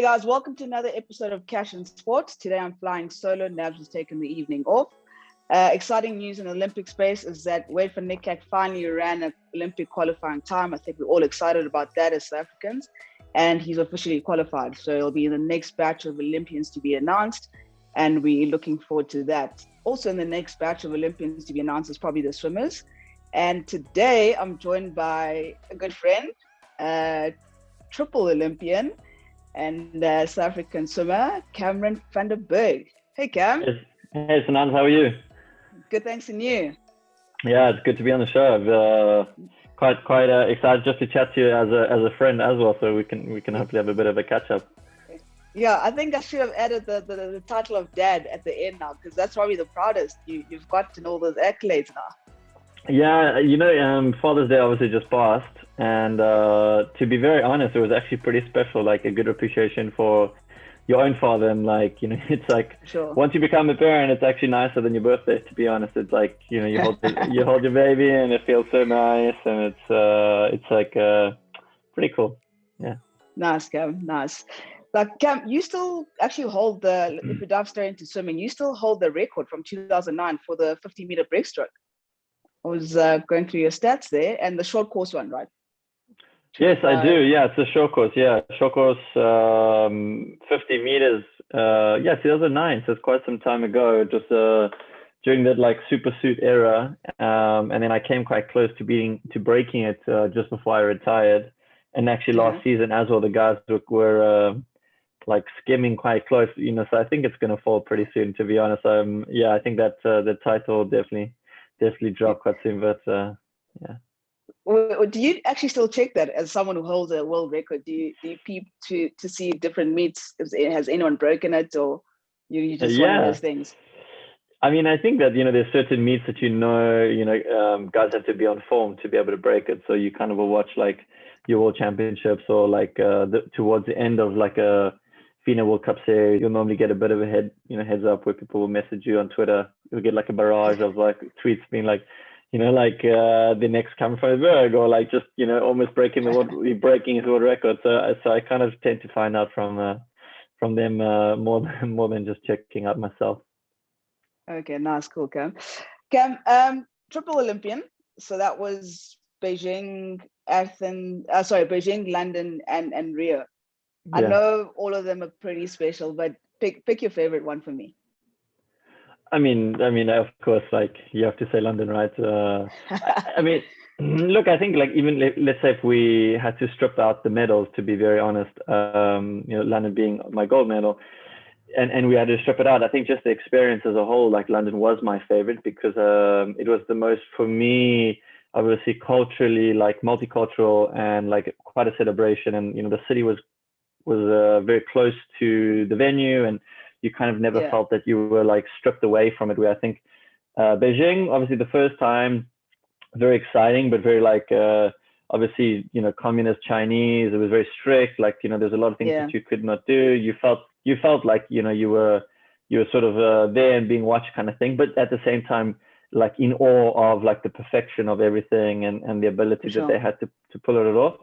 guys, welcome to another episode of Cash and Sports. Today I'm flying solo. Nabs has taken the evening off. Exciting news in the Olympic space is that Wade van Niekerk finally ran an Olympic qualifying time. I think we're all excited about that as South Africans, and he's officially qualified. So he'll be in the next batch of Olympians to be announced, and we're looking forward to that. Also in the next batch of Olympians to be announced is probably the swimmers. And today I'm joined by a good friend, triple Olympian and South African swimmer, Cameron Thunderberg. Hey, Cam. Hey, Sanani, how are you? Good, thanks, and you? Yeah, it's good to be on the show. Quite excited just to chat to you as a friend as well, so we can hopefully have a bit of a catch up. Yeah, I think I should have added the title of dad at the end now, because that's probably the proudest. You've gotten all those accolades now. Yeah, Father's Day obviously just passed, and to be very honest, it was actually pretty special, like a good appreciation for your own father. And it's like, sure, once you become a parent, it's actually nicer than your birthday, to be honest. It's like, you hold your baby and it feels so nice, and it's like pretty cool. Yeah. Nice, Cam, nice. Like, Cam, you still actually hold if we dive straight into swimming, you still hold the record from 2009 for the 50-meter breaststroke. I was going through your stats there, and the short course one, right? Yes, I do. Yeah, it's a short course. Yeah, short course, 50 meters. 2009. So it's quite some time ago. Just during that super suit era, and then I came quite close to breaking it just before I retired. And actually, last season as well, the guys were skimming quite close. So I think it's going to fall pretty soon, to be honest. I think that the title definitely drop quite soon, but yeah. Well, do you actually still check that as someone who holds a world record? Do you peep to see different meets? Has anyone broken it, or you just one of those things? I mean, I think that there's certain meets that guys have to be on form to be able to break it. So you kind of will watch your World Championships or towards the end of a FINA World Cup series. You'll normally get a bit of a heads up where people will message you on Twitter. You'll get a barrage of tweets being the next coming from Burgh, or just almost breaking his world record. So I kind of tend to find out from them more than just checking out myself. Okay, nice, cool, Cam. Cam, triple Olympian. So that was Beijing, Beijing, London, and Rio. Yeah. I know all of them are pretty special, but pick your favorite one for me. I mean, of course, you have to say London, right? I mean, look, I think even let's say if we had to strip out the medals, to be very honest, London being my gold medal, and we had to strip it out, I think just the experience as a whole, London was my favorite, because it was the most, for me, obviously culturally, multicultural, and quite a celebration. And the city was very close to the venue, and you kind of never felt that you were stripped away from it. Where I think Beijing, obviously the first time, very exciting, but very obviously communist Chinese. It was very strict. There's a lot of things that you could not do. You felt like you were sort of there and being watched, kind of thing. But at the same time, in awe of the perfection of everything and the ability that they had to pull it off.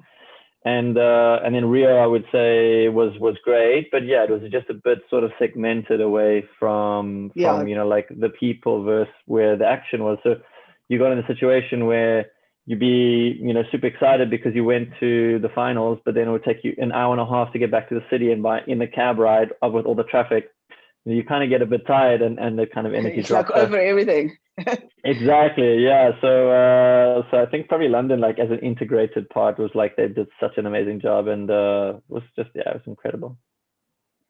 And then Rio, I would say, was great, but it was just a bit sort of segmented away from the people versus where the action was. So you got in a situation where you'd be super excited because you went to the finals, but then it would take you an hour and a half to get back to the city, and in the cab ride with all the traffic, you kind of get a bit tired, and the kind of energy drops. Over everything. Exactly, yeah. So I think probably London, as an integrated part, was they did such an amazing job, and it was incredible.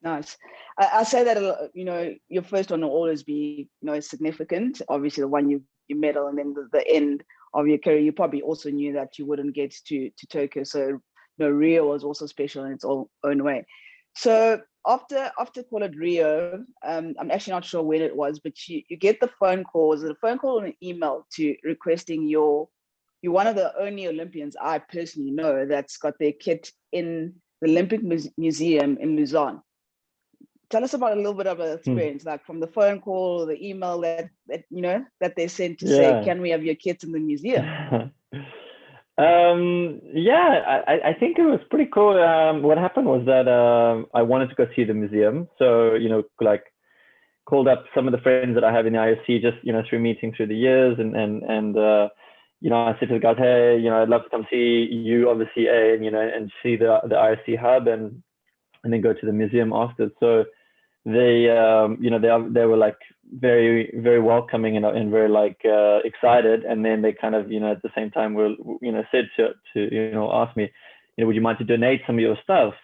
Nice. I say that your first one will always be significant. Obviously, the one you medal, and then the end of your career, you probably also knew that you wouldn't get to Tokyo. So Rio was also special in its own way. So after call it Rio, I'm actually not sure when it was, but you get the phone call. Was it a phone call or an email to requesting you're one of the only Olympians I personally know that's got their kit in the Olympic Museum in Lausanne. Tell us about a little bit of an experience, from the phone call, the email that they sent to say, can we have your kits in the museum? Yeah, I think it was pretty cool. What happened was that I wanted to go see the museum. So, like called up some of the friends that I have in the IOC just, through meeting through the years and I said to the guys, hey, I'd love to come see you, obviously, and see the IOC hub and then go to the museum after. So they were like very, very welcoming and very like excited. And then they kind of, at the same time were, said to ask me, would you mind to donate some of your stuff?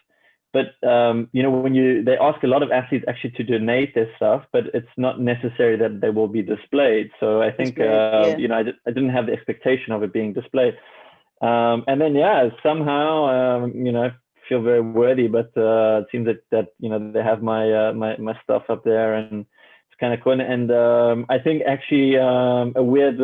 But they ask a lot of athletes actually to donate their stuff, but it's not necessary that they will be displayed. So I think I didn't have the expectation of it being displayed. And then somehow feel very worthy, but it seems that they have my stuff up there, and it's kind of cool. And I think actually a weird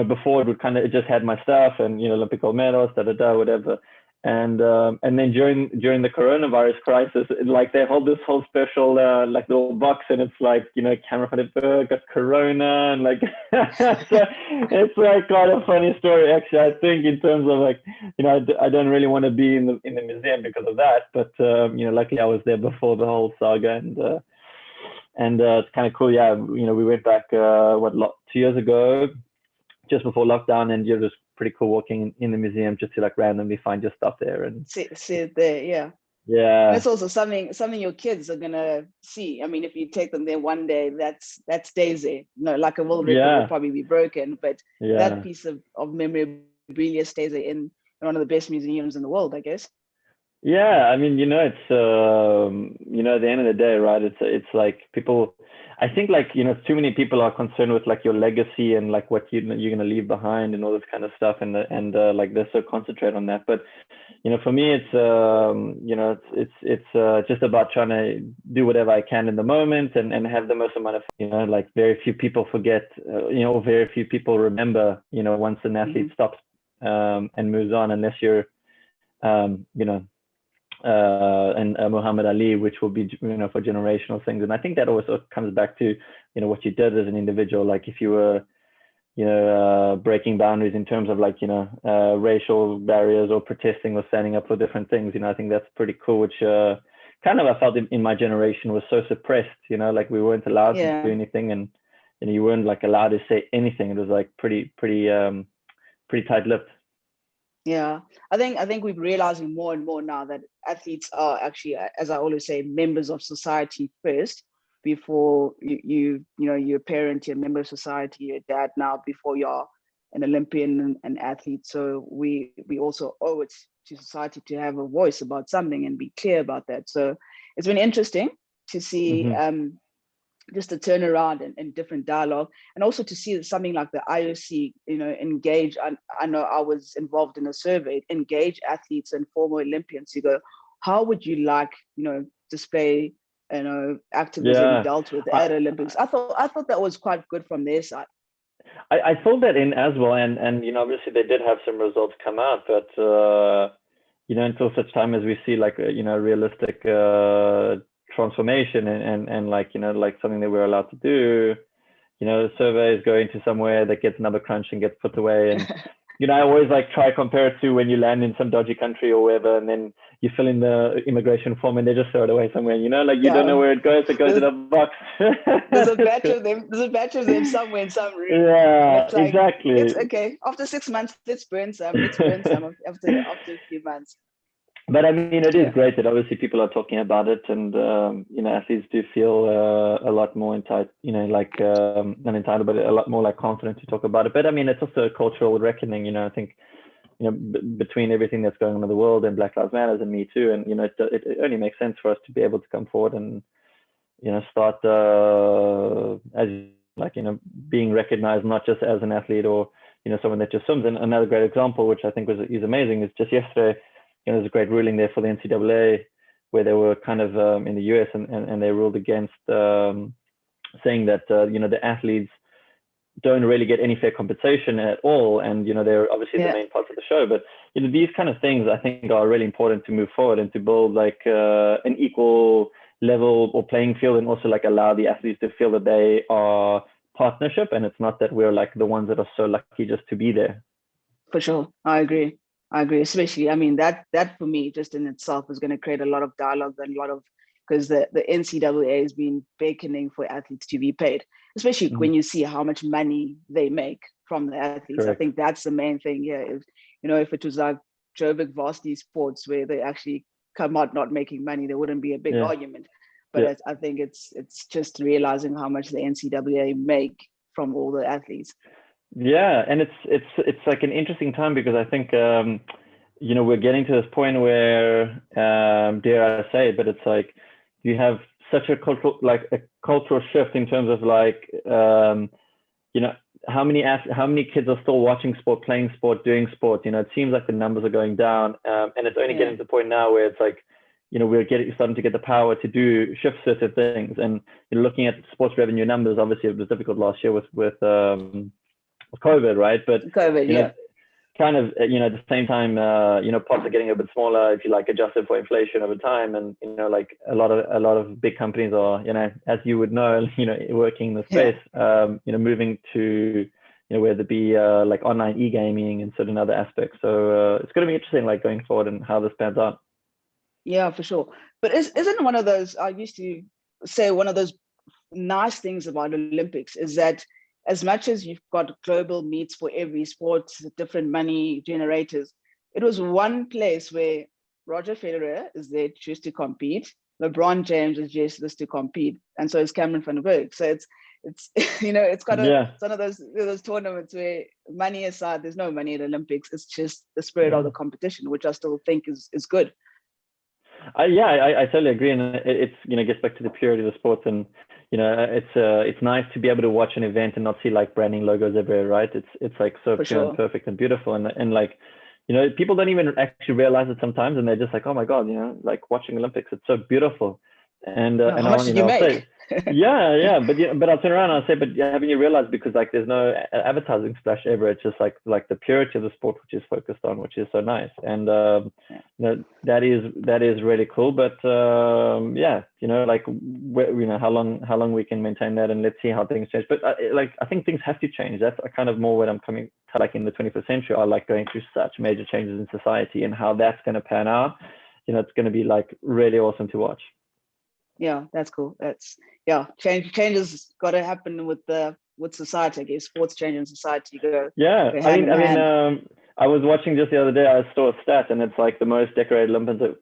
before it just had my stuff and Olympic gold medals, whatever. And then during the coronavirus crisis, like they hold this whole special like little box, and it's like Cameron Thunderberg got corona, and like so it's like quite a funny story actually. I think in terms of like I don't really want to be in the museum because of that, but luckily I was there before the whole saga, and it's kind of cool. Yeah, we went back 2 years ago, just before lockdown, and it was pretty cool walking in the museum just to like randomly find your stuff there and see it there. Yeah. And it's also something your kids are gonna see. I mean, if you take them there one day, that's days there. Like a world record will probably be broken, but that piece of memorabilia stays there in one of the best museums in the world, I guess. Yeah, I mean, it's at the end of the day, right? It's like people, I think like too many people are concerned with like your legacy and like what you're gonna leave behind and all this kind of stuff, and like they're so concentrated on that. But for me, it's just about trying to do whatever I can in the moment and have the most amount of like very few people forget, very few people remember, once an athlete stops and moves on, unless you're and Muhammad Ali, which will be for generational things. And I think that also comes back to what you did as an individual. Like if you were breaking boundaries in terms of like racial barriers or protesting or standing up for different things, I think that's pretty cool, which kind of I felt in my generation was so suppressed, like we weren't allowed to do anything, and you weren't like allowed to say anything. It was like pretty tight-lipped. Yeah, I think we're realizing more and more now that athletes are actually, as I always say, members of society first, before you're a parent, you're a member of society, you're a dad now before you're an Olympian and athlete. So we also owe it to society to have a voice about something and be clear about that. So it's been interesting to see just a turnaround and different dialogue, and also to see something like the IOC, engage. I know I was involved in a survey, engage athletes and former Olympians to go, how would you like, display, activism you dealt with at Olympics? I thought that was quite good from their side. I thought that in as well, and obviously they did have some results come out, but until such time as we see like realistic transformation and like like something that we're allowed to do, the surveys go into somewhere that gets number crunched and gets put away, and I always like try compare it to when you land in some dodgy country or wherever, and then you fill in the immigration form and they just throw it away somewhere, like you don't know where it goes in a box. There's a batch of them somewhere in some room. Yeah, like, exactly. It's okay. After 6 months, let's burn some after a few months. But I mean, it is great that obviously people are talking about it, and athletes do feel a lot more entitled, not entitled, but a lot more like confident to talk about it. But I mean, it's also a cultural reckoning. I think between everything that's going on in the world and Black Lives Matter and Me Too, and it only makes sense for us to be able to come forward and start as like being recognized not just as an athlete or someone that just swims. And another great example, which I think is amazing, is just yesterday. There's a great ruling there for the NCAA, where they were kind of in the US and they ruled against saying that the athletes don't really get any fair compensation at all, and they're obviously the main part of the show. But these kind of things I think are really important to move forward and to build like an equal level or playing field, and also like allow the athletes to feel that they are partnership, and it's not that we're like the ones that are so lucky just to be there. For sure. I agree. I agree. Especially, I mean, that for me, just in itself, is going to create a lot of dialogue and a lot of, because the NCAA has been beckoning for athletes to be paid, especially when you see how much money they make from the athletes. Correct. I think that's the main thing here. If it was like Joburg varsity sports where they actually come out not making money, there wouldn't be a big argument. But I think it's just realizing how much the NCAA make from all the athletes. Yeah, and it's like an interesting time because I think we're getting to this point where dare I say, but it's like you have such a cultural shift in terms of like how many kids are still watching sport, playing sport, doing sport. It seems like the numbers are going down, and it's only getting to the point now where it's like we're starting to get the power to shift certain things. And looking at sports revenue numbers, obviously it was difficult last year with COVID, right? But COVID, kind of at the same time, pots are getting a bit smaller if you like adjusted for inflation over time, and like a lot of big companies are as you would know working in the space, moving to whether it be like online e-gaming and certain other aspects. So it's going to be interesting, like going forward and how this pans out. Yeah, for sure. But isn't one of those, I used to say, one of those nice things about Olympics is that as much as you've got global meets for every sport, different money generators, it was one place where Roger Federer is there just to compete. LeBron James is just to compete. And so is Cameron Thunderberg. So it's it's got it's one of those tournaments where money aside, there's no money at Olympics. It's just the spirit of the competition, which I still think is good. I totally agree, and it's gets back to the purity of the sport, and it's nice to be able to watch an event and not see like branding logos everywhere, right? It's like so pure and perfect and beautiful, and like people don't even actually realize it sometimes, and they're just like, oh my god, like watching Olympics, it's so beautiful. And how much did you make? But I'll turn around and I'll say, but haven't you realized, because like there's no advertising splash ever, it's just like the purity of the sport which is focused on, which is so nice. And that is really cool. But like how long we can maintain that, and let's see how things change. But I think things have to change. That's kind of more what I'm coming to, like in the 21st century. I like going through such major changes in society, and how that's going to pan out. It's going to be like really awesome to watch. Yeah, that's cool. Changes got to happen with society. I guess sports change in society. I was watching just the other day. I saw a stat, and it's like the most decorated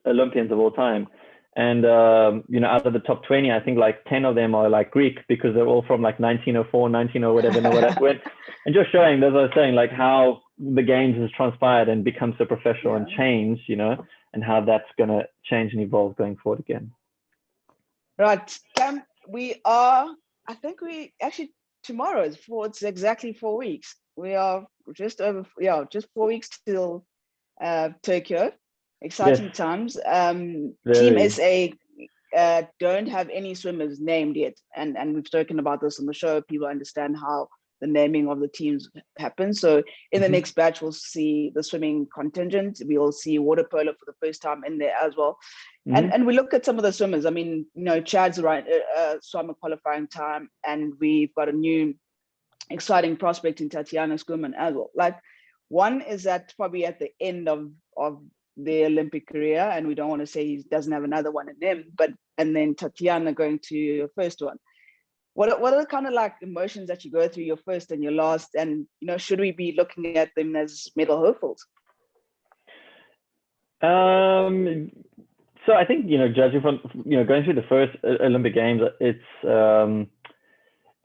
Olympians of all time. And out of the top 20, I think like 10 of them are like Greek, because they're all from like 1904, 19 or whatever. And just showing, as I was saying, like how the games has transpired and become so professional and changed, and how that's going to change and evolve going forward again. Right, Cam, I think tomorrow it's exactly 4 weeks. We are just 4 weeks till Tokyo. Exciting times. Team SA don't have any swimmers named yet. And we've spoken about this on the show. People understand how the naming of the teams happens. So in the next batch, we'll see the swimming contingent. We'll see water polo for the first time in there as well. And we look at some of the swimmers. I mean, Chad's right, swam a qualifying time, and we've got a new exciting prospect in Tatiana Skuman as well. Like, one is that probably at the end of the Olympic career, and we don't want to say he doesn't have another one in him, and then Tatiana going to your first one. What are the kind of like emotions that you go through your first and your last, and should we be looking at them as medal hopefuls? So I think judging from going through the first Olympic Games, it's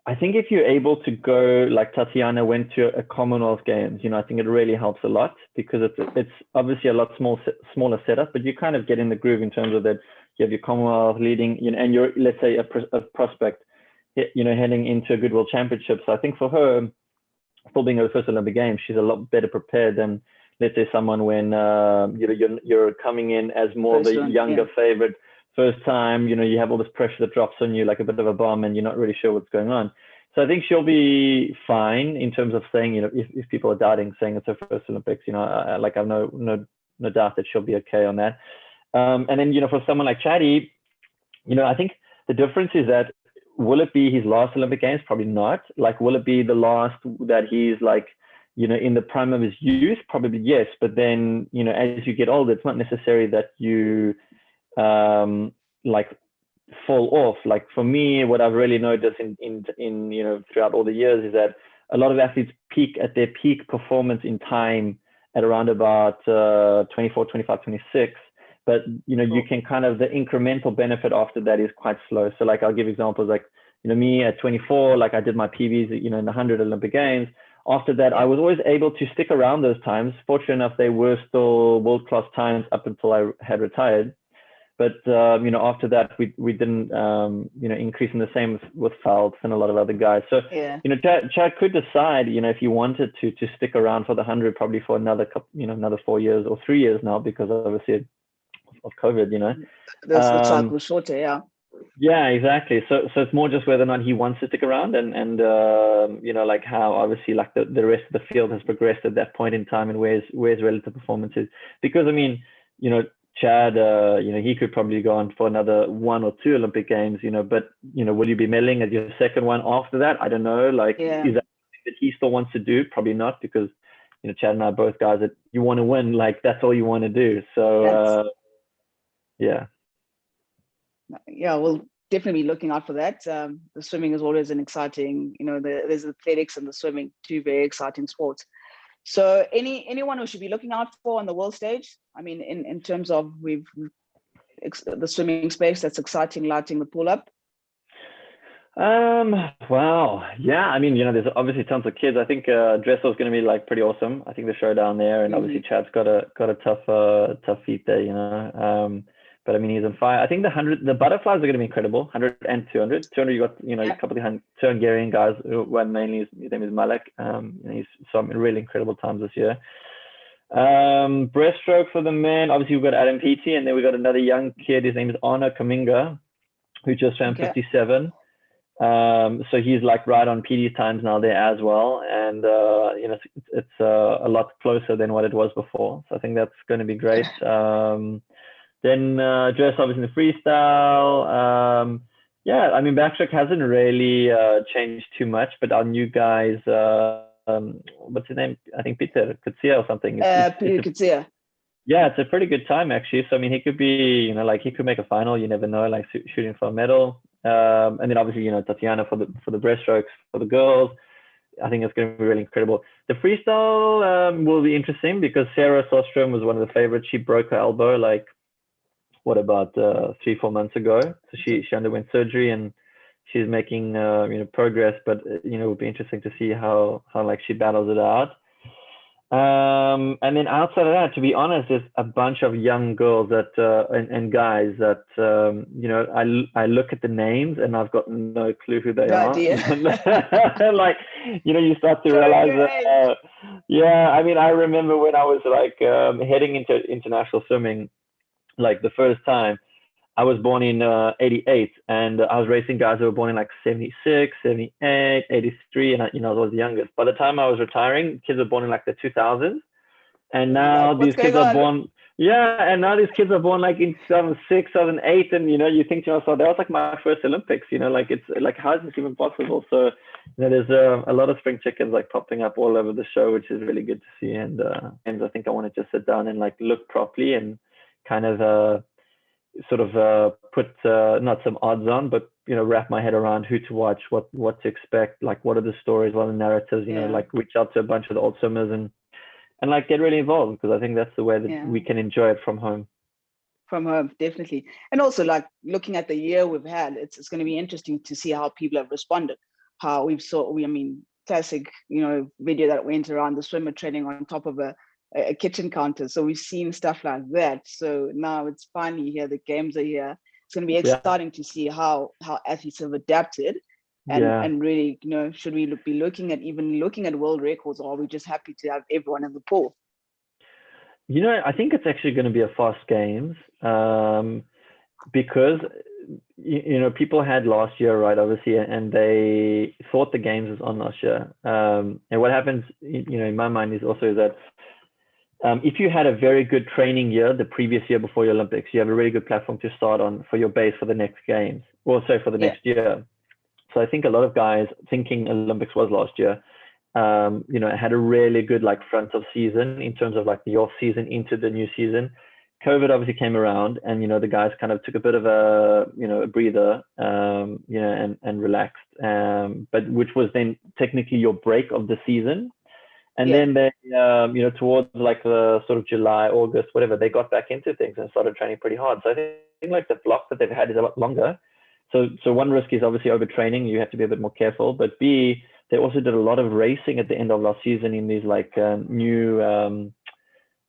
I think if you're able to go like Tatiana went to a Commonwealth Games, I think it really helps a lot, because it's obviously a lot smaller setup, but you kind of get in the groove in terms of that you have your Commonwealth leading, and you're, let's say, a prospect, heading into a good World Championship. So I think for her, for being her first Olympic Games, she's a lot better prepared than, let's say, someone when you're coming in as more of a younger favorite, first time, you have all this pressure that drops on you like a bit of a bomb, and you're not really sure what's going on. So I think she'll be fine in terms of saying, if people are doubting, saying it's her first Olympics, I have no doubt that she'll be okay on that. And then, for someone like Chaddy, I think the difference is that, will it be his last Olympic Games? Probably not. Like, will it be the last that he's like, in the prime of his youth, probably yes. But then, as you get older, it's not necessary that you like fall off. Like for me, what I've really noticed in throughout all the years is that a lot of athletes peak at their peak performance in time at around about 24, 25, 26. But, you can kind of, the incremental benefit after that is quite slow. So like, I'll give examples like, me at 24, like I did my PBs, in the 100 Olympic Games. After that, I was always able to stick around those times. Fortunate enough, they were still world-class times up until I had retired. But, after that, we didn't, increase in the same with Phelps and a lot of other guys. So, Chad could decide, if he wanted to stick around for the 100, probably for another couple, another 4 years or 3 years now, because obviously of COVID, The cycle is shorter, yeah. Yeah, exactly. So it's more just whether or not he wants to stick around and like how obviously like the rest of the field has progressed at that point in time and where's relative performance is. Because I mean, Chad, he could probably go on for another 1 or 2 Olympic Games, but will you be medaling at your second one after that? I don't know. Like, is that something that he still wants to do? Probably not, because Chad and I are both guys that you want to win. Like that's all you want to do. So yeah. Yeah, we'll definitely be looking out for that. The swimming is always an exciting, there's athletics and the swimming, 2 very exciting sports. So anyone who should be looking out for on the world stage, I mean, in terms of the swimming space, that's exciting, lighting the pool up. Wow. Yeah. I mean, there's obviously tons of kids. I think Dressel's going to be like pretty awesome. I think the show down there, and obviously Chad's got a tough feat there, but I mean, he's on fire. I think the butterflies are going to be incredible. 100 and 200. 200, you got, a couple of two Hungarian guys. One mainly, his name is Malek. He's some really incredible times this year. Breaststroke for the men. Obviously, we've got Adam Peaty, and then we've got another young kid. His name is Arno Kaminga, who just ran 57. So he's like right on PD times now there as well. And, it's a lot closer than what it was before. So I think that's going to be great. Then Dress obviously in the freestyle. I mean, backstroke hasn't really changed too much, but our new guys, what's his name? I think Peter Kutsia or something. Peter Kutsia. Yeah, it's a pretty good time actually. So I mean, he could be, he could make a final. You never know, like shooting for a medal. And then obviously, Tatiana for the breaststrokes for the girls. I think it's going to be really incredible. The freestyle will be interesting because Sarah Sostrom was one of the favorites. She broke her elbow like, what about 3-4 months ago? So she underwent surgery and she's making progress, but it would be interesting to see how like she battles it out. And then outside of that, to be honest, there's a bunch of young girls that and guys that I look at the names and I've got no clue who they are. Like you start to realize that. I mean, I remember when I was like heading into international swimming. Like the first time, I was born in 88 and I was racing guys who were born in like 76, 78, 83. And I was the youngest. By the time I was retiring, kids were born in like the 2000s. And now these kids are born. Yeah. And now these kids are born like in 2006, 2008. And, you think to yourself, that was like my first Olympics, like it's like, how is this even possible? So, there's a lot of spring chickens like popping up all over the show, which is really good to see. And I think I want to just sit down and like look properly and kind of sort of put not some odds on, but wrap my head around who to watch, what to expect, like what are the stories, what are the narratives, like reach out to a bunch of the old swimmers and like get really involved, because I think that's the way that we can enjoy it from home. From home, definitely. And also like looking at the year we've had, it's going to be interesting to see how people have responded, how classic, video that went around the swimmer training on top of a kitchen counter. So we've seen stuff like that. So now it's finally here. The games are here. It's going to be exciting to see how athletes have adapted and really, should we be looking at world records, or are we just happy to have everyone in the pool? I think it's actually going to be a fast games because, people had last year, right, obviously, and they thought the games was on last year. And what happens, in my mind is also that if you had a very good training year the previous year before your Olympics, you have a really good platform to start on for your base for the next games, or for the next year. So I think a lot of guys thinking Olympics was last year, had a really good like front of season in terms of like the off season into the new season. COVID obviously came around, and the guys kind of took a bit of a a breather, and relaxed, but which was then technically your break of the season. And then they, towards like the sort of July, August, whatever, they got back into things and started training pretty hard. So I think like the block that they've had is a lot longer. So one risk is obviously overtraining. You have to be a bit more careful. But B, they also did a lot of racing at the end of last season in these like new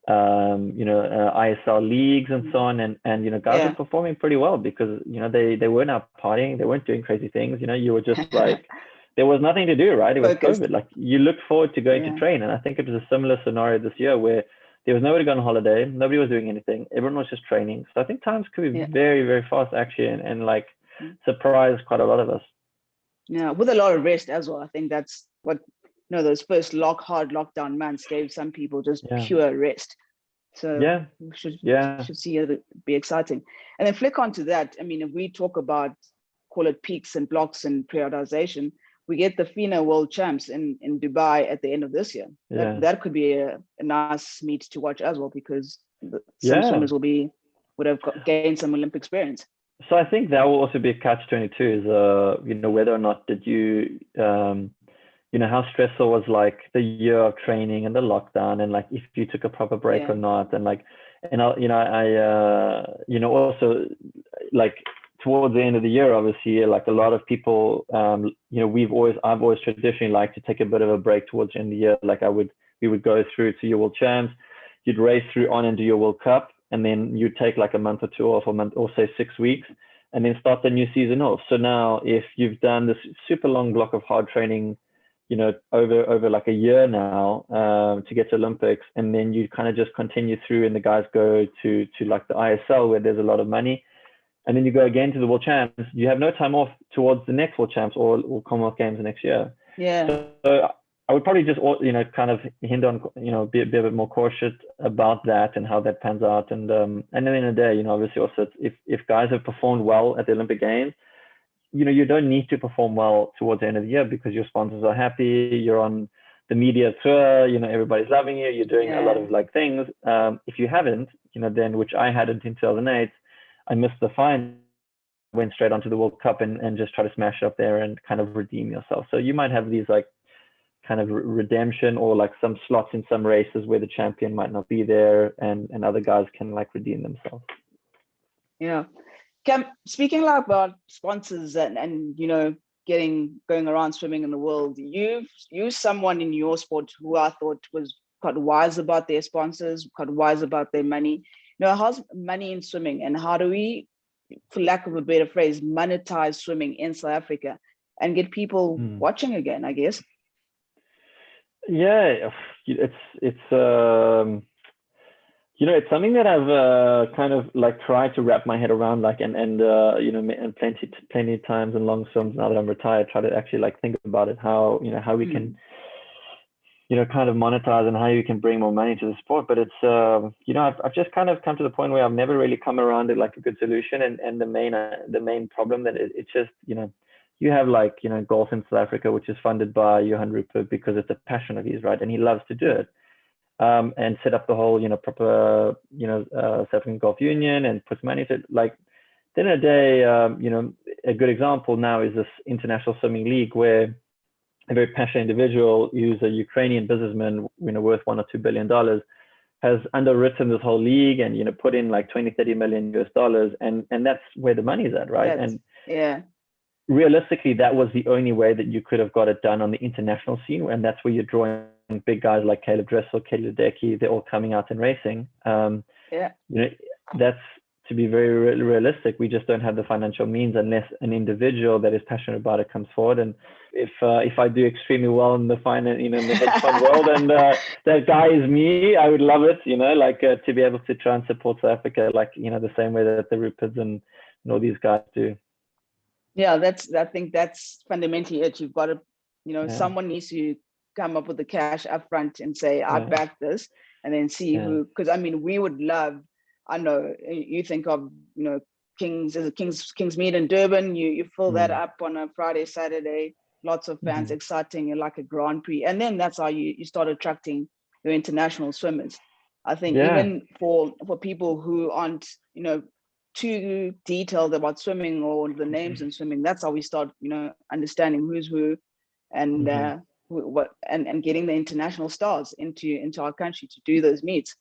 ISL leagues and so on, and guys were performing pretty well because they weren't out partying, they weren't doing crazy things. You were just like there was nothing to do, right? It was Focused. COVID. Like you looked forward to going to train, and I think it was a similar scenario this year where there was nobody going on holiday, nobody was doing anything, everyone was just training. So I think times could be very, very fast actually, and like surprise quite a lot of us. Yeah, with a lot of rest as well. I think that's what those first hard lockdown months gave some people just pure rest. So we should see it be exciting. And then flick onto that. I mean, if we talk about, call it peaks and blocks and periodization, we get the FINA World Champs in Dubai at the end of this year. That could be a nice meet to watch as well, because some swimmers would have gained some Olympic experience. So I think that will also be a catch-22 is, whether or not did you, how stressful was like the year of training and the lockdown, and like if you took a proper break or not, and like, and I also like towards the end of the year, obviously, like a lot of people, I've always traditionally liked to take a bit of a break towards the end of the year. Like we would go through to your World Champs, you'd race through on and do your World Cup, and then you'd take like a month or two off, or say 6 weeks, and then start the new season off. So now if you've done this super long block of hard training, over like a year now, to get to Olympics, and then you kind of just continue through, and the guys go to like the ISL where there's a lot of money, and then you go again to the World Champs. You have no time off towards the next World Champs or Commonwealth Games the next year. So I would probably just kind of hint on be a bit more cautious about that and how that pans out. And then in the day, obviously also if guys have performed well at the Olympic Games, you don't need to perform well towards the end of the year because your sponsors are happy, you're on the media tour, everybody's loving you, you're doing a lot of like things. If you haven't, then, which I hadn't in 2008, I missed the fine, went straight onto the World Cup and just try to smash it up there and kind of redeem yourself. So you might have these like kind of redemption, or like some slots in some races where the champion might not be there, and other guys can like redeem themselves. Yeah. Cam, speaking about sponsors and going around swimming in the world, you're someone in your sport who I thought was quite wise about their sponsors, quite wise about their money. How's money in swimming, and how do we, for lack of a better phrase, monetize swimming in South Africa and get people watching again, I guess? Yeah, it's something that I've kind of like tried to wrap my head around, like, and plenty of times in long swims now that I'm retired, try to actually like think about it, how we can kind of monetize and how you can bring more money to the sport. But it's I've just kind of come to the point where I've never really come around to like a good solution, and the main problem that it's just you have like golf in South Africa, which is funded by Johan Rupert because it's a passion of his, right, and he loves to do it. And set up the whole, proper, South African Golf Union, and puts money to it. Like, at the end of the day, a good example now is this International Swimming League, where a very passionate individual who's a Ukrainian businessman, worth $1 or $2 billion, has underwritten this whole league and, put in like 20-30 million US dollars. And that's where the money is at, right? Realistically, that was the only way that you could have got it done on the international scene, and that's where you're drawing big guys like Caleb Dressel, Kelly Ledecky. They're all coming out and racing. That's, to be very realistic, we just don't have the financial means unless an individual that is passionate about it comes forward. And if I do extremely well in the in the fun world, and that guy is me, I would love it. To be able to try and support South Africa, like the same way that the Ruperts and all these guys do. Yeah, I think that's fundamentally it. You've got to, someone needs to come up with the cash up front and say, I back this, and then see who, because I mean, we would love, I know you think of, King's Meet in Durban, you fill that up on a Friday, Saturday, lots of fans, exciting, and like a Grand Prix. And then that's how you start attracting your international swimmers. I think even for people who aren't, too detailed about swimming or the names in swimming, that's how we start, understanding who's who, and and getting the international stars into our country to do those meets.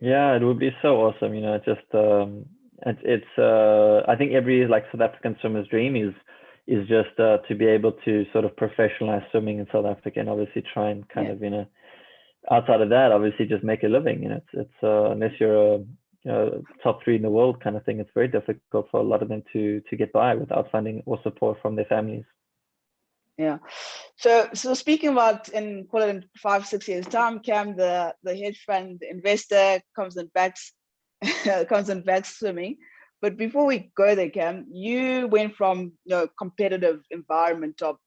Yeah, it would be so awesome. I think every like South African swimmer's dream is just to be able to sort of professionalize swimming in South Africa, and obviously try and kind of outside of that, obviously just make a living. It's unless you're a top 3 in the world kind of thing, it's very difficult for a lot of them to get by without funding or support from their families. Yeah. So speaking about in 5-6 years time, Cam, the hedge fund investor comes and backs swimming. But before we go there, Cam, you went from competitive environment of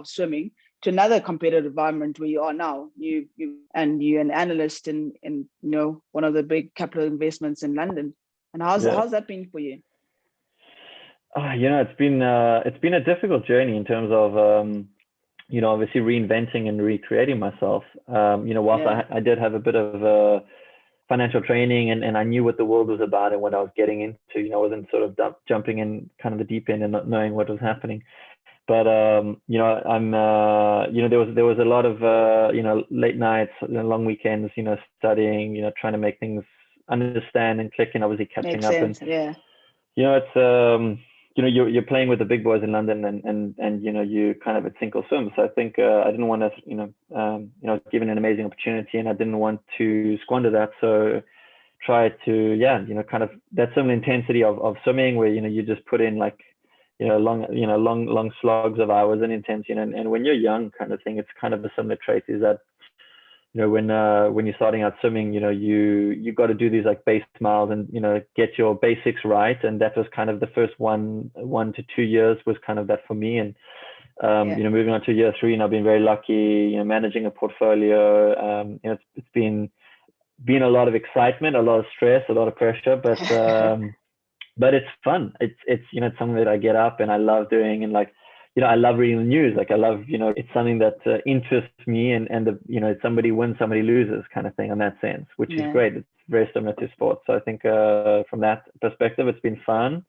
swimming to another competitive environment where you are now. You're an analyst in one of the big capital investments in London. And how's that been for you? It's been a difficult journey in terms of obviously reinventing and recreating myself. Whilst I did have a bit of financial training and I knew what the world was about and what I was getting into. I wasn't sort of jumping in kind of the deep end and not knowing what was happening. But there was a lot of late nights, long weekends, studying, trying to make things understand and click, and obviously catching up. And it's you're playing with the big boys in London, and you kind of at sink or swim. So I think I didn't want to given an amazing opportunity, and I didn't want to squander that. So try to kind of that similar intensity of swimming where you just put in like long slogs of hours and intense, and when you're young kind of thing, it's kind of a similar trait is that when you're starting out swimming, you got to do these like base miles and get your basics right, and that was kind of the first 1 to 2 years was kind of that for me. And moving on to year 3, and I've been very lucky, managing a portfolio. It's been a lot of excitement, a lot of stress, a lot of pressure, but it's fun. It's something that I get up and I love doing, and like I love reading the news. Like I love it's something that interests me, and it's somebody wins, somebody loses kind of thing in that sense, which is great. It's very similar to sports. So I think from that perspective, it's been fun.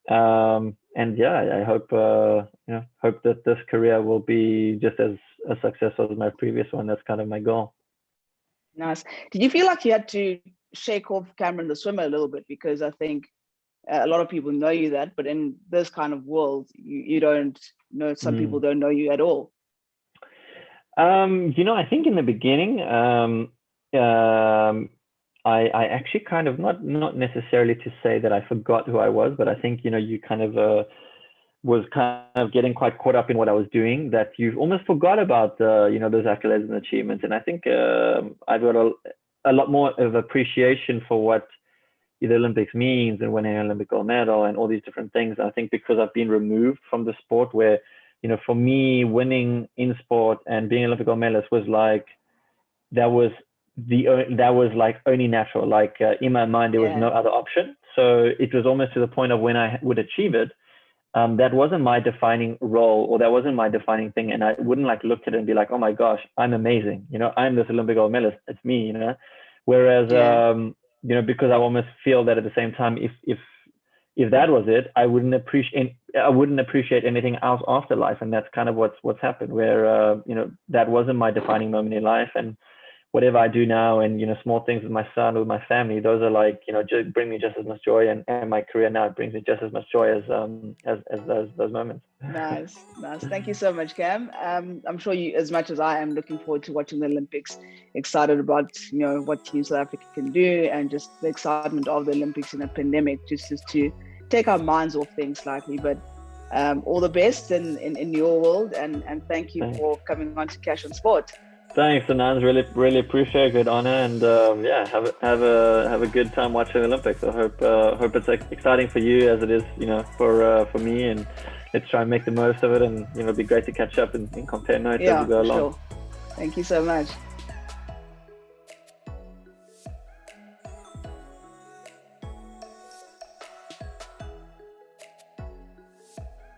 I hope that this career will be just as successful as my previous one. That's kind of my goal. Nice. Did you feel like you had to shake off Cameron the swimmer a little bit? Because I think a lot of people know you that, but in this kind of world, you don't know. Some people don't know you at all. I think in the beginning, I actually kind of not necessarily to say that I forgot who I was, but I think you kind of was kind of getting quite caught up in what I was doing, that you almost forgot about those accolades and achievements. And I think I've got a lot more of appreciation for what the Olympics means and winning an Olympic gold medal and all these different things. I think because I've been removed from the sport, where for me, winning in sport and being an Olympic gold medalist was like that was like only natural. Like in my mind, there was no other option. So it was almost to the point of when I would achieve it, that wasn't my defining role, or that wasn't my defining thing, and I wouldn't like look at it and be like, oh my gosh, I'm amazing. I'm this Olympic gold medalist. It's me. Whereas because I almost feel that at the same time, if that was it, I wouldn't appreciate anything else after life. And that's kind of what's happened, where that wasn't my defining moment in life. And whatever I do now, and small things with my son, with my family, those are like just bring me just as much joy, and my career now brings me just as much joy as those moments. Nice. Thank you so much, Cam. I'm sure you, as much as I am, looking forward to watching the Olympics. Excited about what Team South Africa can do, and just the excitement of the Olympics in a pandemic, just to take our minds off things slightly. But all the best in your world, and thank you for coming on to Cash on Sport. Thanks, Anand. Really appreciate it. Good honor, and have a good time watching the Olympics. I hope it's exciting for you as it is, for me. And let's try and make the most of it. And it'd be great to catch up and compare notes as we go along. Sure. Thank you so much.